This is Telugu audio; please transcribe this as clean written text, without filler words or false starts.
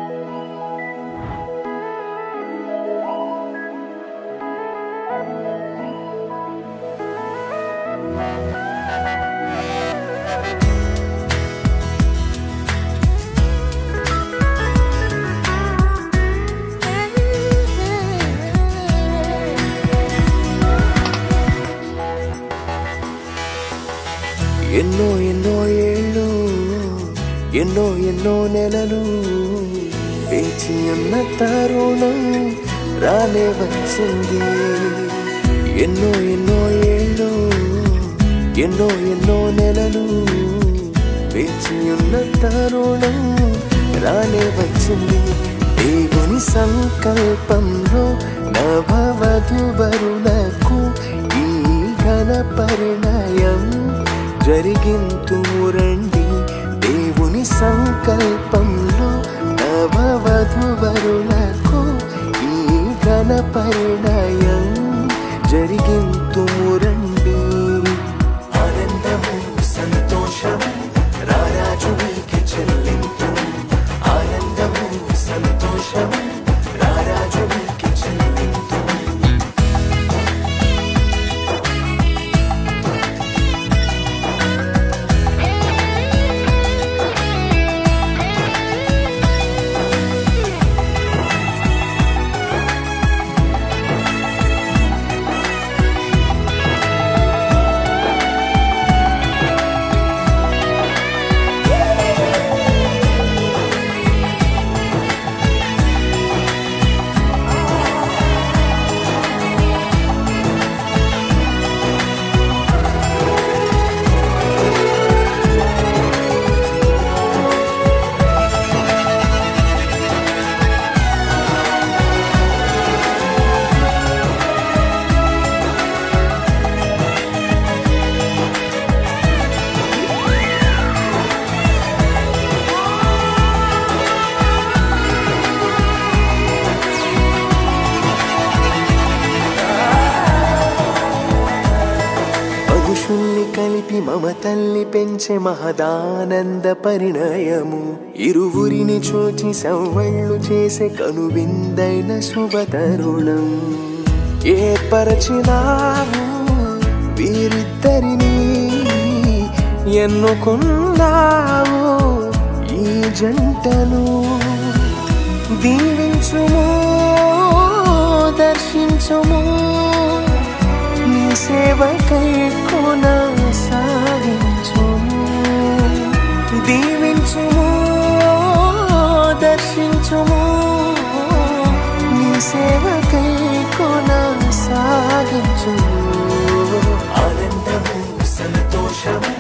ఎన్నో ఎన్నో ఏళ్ళు ఎన్నో ఎన్నో నెలలు వేచి ఉన్న తరుణం రానే వచ్చింది. ఎన్నో ఎన్నో ఏళ్ళు ఎన్నో ఎన్నో నెలలు వేచి ఉన్న తరుణం రానే వచ్చింది. దేవుని సంకల్పంలో నవవధువరులకు ఈ ఘన పరిణయం జరిగింతురండి. దేవుని సంకల్పంలో నవవధువరులకు ఈ ఘన పరిణయం జరిగింతురండి. ఆనందము సంతోషము రారాజునికి చెల్లింపు. ఆనందము సంతోషము రారాజునికి చెల్లింపు. కలిపి మమతల్ని పెంచే మహదానంద పరిణయము. ఇరువురిని చూచి సవ్వళ్ళు చేసే కనువిందైన శుభతరుణం. ఏర్పరచినావు వీరిద్దరిని, ఎన్నుకున్నావు ఈ జంటను. దీవించుము దర్శించుము నీ సేవకై కొనసాగించుము. దీవించుము దర్శించుము నీ సేవకై కొనసాగించుము. ఆనందము సంతోషము